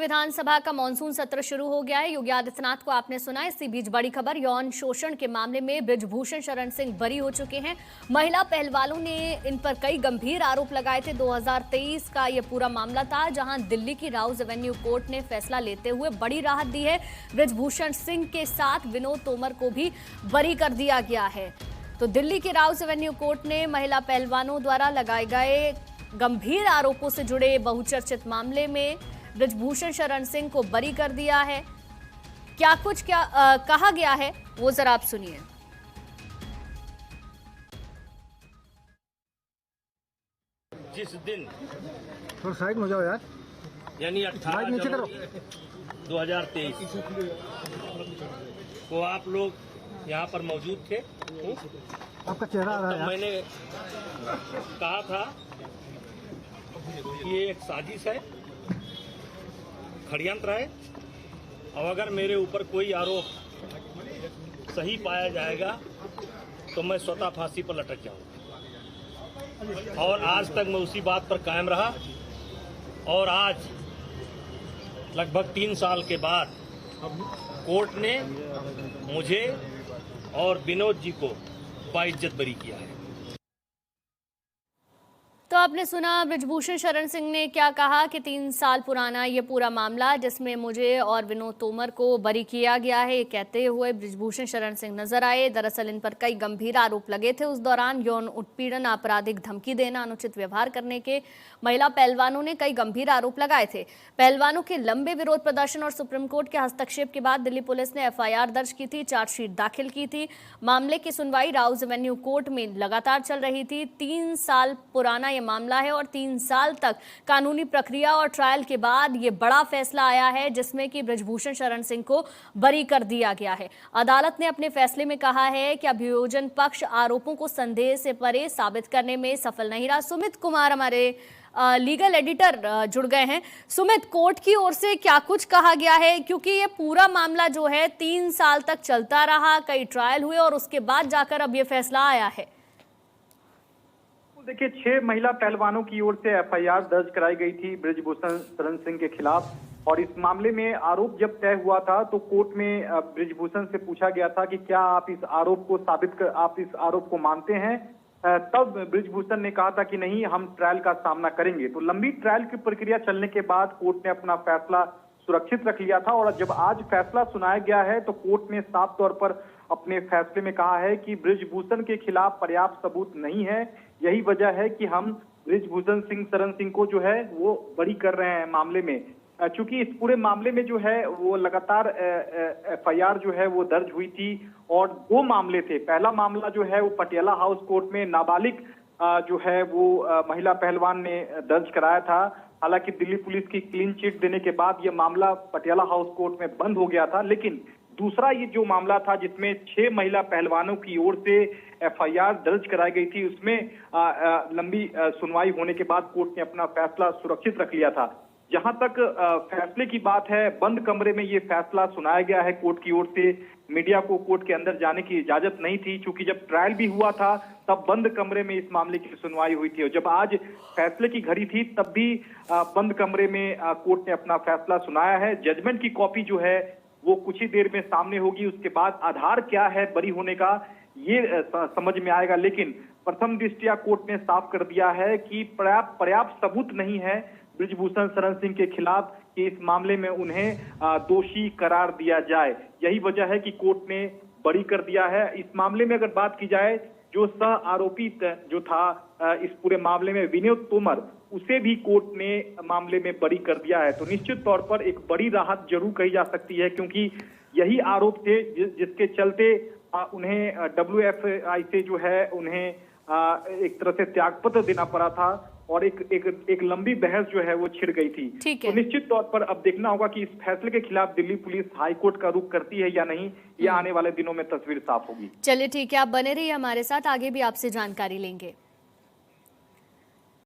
विधानसभा का मानसून सत्र शुरू हो गया है। योगी आदित्यनाथ को आपने सुना। इसी बीच बड़ी खबर, यौन शोषण के मामले में बृजभूषण शरण सिंह बरी हो चुके हैं। महिला पहलवानों ने इन पर कई गंभीर आरोप लगाए थे। 2023 का यह पूरा मामला था, जहां दिल्ली की राउज एवेन्यू कोर्ट ने फैसला लेते हुए बड़ी राहत दी है। बृजभूषण सिंह के साथ विनोद तोमर को भी बरी कर दिया गया है। तो दिल्ली की राउज एवेन्यू कोर्ट ने महिला पहलवानों द्वारा लगाए गए गंभीर आरोपों से जुड़े बहुचर्चित मामले में बृजभूषण शरण सिंह को बरी कर दिया है। क्या कहा गया है वो जरा आप सुनिए। जिस दिन थोड़ा साइड में हो जाओ यार, यानी 18 जनवरी 2023 को आप लोग यहाँ पर मौजूद थे। आपका चेहरा आ रहा है। मैंने कहा था कि ये एक साजिश है, षड्यंत्र है, और अगर मेरे ऊपर कोई आरोप सही पाया जाएगा तो मैं स्वतः फांसी पर लटक जाऊंगा। और आज तक मैं उसी बात पर कायम रहा, और आज लगभग 3 साल के बाद कोर्ट ने मुझे और विनोद जी को बाइज्जत बरी किया है। तो आपने सुना बृजभूषण शरण सिंह ने क्या कहा कि 3 साल पुराना ये पूरा मामला, जिसमें मुझे और विनोद तोमर को बरी किया गया है, ये कहते हुए बृजभूषण शरण सिंह नजर आए। दरअसल इन पर कई गंभीर आरोप लगे थे उस दौरान। यौन उत्पीड़न, आपराधिक धमकी देना, अनुचित व्यवहार करने के महिला पहलवानों ने कई गंभीर आरोप लगाए थे। पहलवानों के लंबे विरोध प्रदर्शन और सुप्रीम कोर्ट के हस्तक्षेप के बाद दिल्ली पुलिस ने FIR दर्ज की थी, चार्जशीट दाखिल की थी। मामले की सुनवाई राउज एवेन्यू कोर्ट में लगातार चल रही थी। 3 साल पुराना ये मामला है और 3 साल तक कानूनी प्रक्रिया और ट्रायल के बाद ये बड़ा फैसला आया है, जिसमें कि बृजभूषण शरण सिंह को बरी कर दिया गया है। अदालत ने अपने फैसले में कहा है कि अभियोजन पक्ष आरोपों को संदेह से परे साबित करने में सफल नहीं रहा। सुमित कुमार हमारे लीगल एडिटर जुड़ गए हैं। सुमित, कोर्ट की ओर से क्या कुछ कहा गया है, क्योंकि ये पूरा मामला जो है 3 साल तक चलता रहा, कई ट्रायल हुए और उसके बाद जाकर अब ये फैसला आया है। देखिए, 6 महिला पहलवानों की ओर से FIR दर्ज कराई गई थी बृजभूषण शरण सिंह के खिलाफ, और इस मामले में आरोप जब तय हुआ था तो कोर्ट में बृजभूषण से पूछा गया था कि क्या आप इस आरोप को मानते हैं। तब बृजभूषण ने कहा था कि नहीं, हम ट्रायल का सामना करेंगे। तो लंबी ट्रायल की प्रक्रिया चलने के बाद कोर्ट ने अपना फैसला सुरक्षित रख लिया था, और जब आज फैसला सुनाया गया है तो कोर्ट ने साफ तौर पर अपने फैसले में कहा है कि बृजभूषण के खिलाफ पर्याप्त सबूत नहीं है। यही वजह है कि हम बृजभूषण शरण सिंह को जो है वो बरी कर रहे हैं मामले में। चूंकि इस पूरे मामले में जो है वो लगातार FIR जो है वो दर्ज हुई थी, और 2 मामले थे। पहला मामला जो है वो पटियाला हाउस कोर्ट में नाबालिग जो है वो महिला पहलवान ने दर्ज कराया था। हालांकि दिल्ली पुलिस की क्लीन चिट देने के बाद ये मामला पटियाला हाउस कोर्ट में बंद हो गया था। लेकिन दूसरा ये जो मामला था जिसमें 6 महिला पहलवानों की ओर से FIR दर्ज कराई गई थी, उसमें लंबी सुनवाई होने के बाद कोर्ट ने अपना फैसला सुरक्षित रख लिया था। जहां तक फैसले की बात है, बंद कमरे में ये फैसला सुनाया गया है कोर्ट की ओर से। मीडिया को कोर्ट के अंदर जाने की इजाजत नहीं थी, क्योंकि जब ट्रायल भी हुआ था तब बंद कमरे में इस मामले की सुनवाई हुई थी, और जब आज फैसले की घड़ी थी तब भी बंद कमरे में कोर्ट ने अपना फैसला सुनाया है। जजमेंट की कॉपी जो है वो कुछ ही देर में सामने होगी। उसके बाद आधार क्या है बरी होने का, ये समझ में आएगा। लेकिन प्रथम दृष्टया कोर्ट ने साफ कर दिया है कि पर्याप्त सबूत नहीं है बृजभूषण शरण सिंह के खिलाफ कि इस मामले में उन्हें दोषी करार दिया जाए। यही वजह है कि कोर्ट ने बरी कर दिया है। इस मामले में अगर बात की जाए, जो सह आरोपित जो था इस पूरे मामले में विनोद तोमर, उसे भी कोर्ट ने मामले में बरी कर दिया है। तो निश्चित तौर पर एक बड़ी राहत जरूर कही जा सकती है, क्योंकि यही आरोप थे जिसके चलते उन्हें WFI से जो है उन्हें एक तरह से त्यागपत्र देना पड़ा था, और एक लंबी बहस जो है वो छिड़ गई थी। तो निश्चित तौर पर अब देखना होगा कि इस फैसले के खिलाफ दिल्ली पुलिस हाईकोर्ट का रुख करती है या नहीं, ये आने वाले दिनों में तस्वीर साफ होगी। चलिए ठीक है, आप बने रहिए हमारे साथ, आगे भी आपसे जानकारी लेंगे।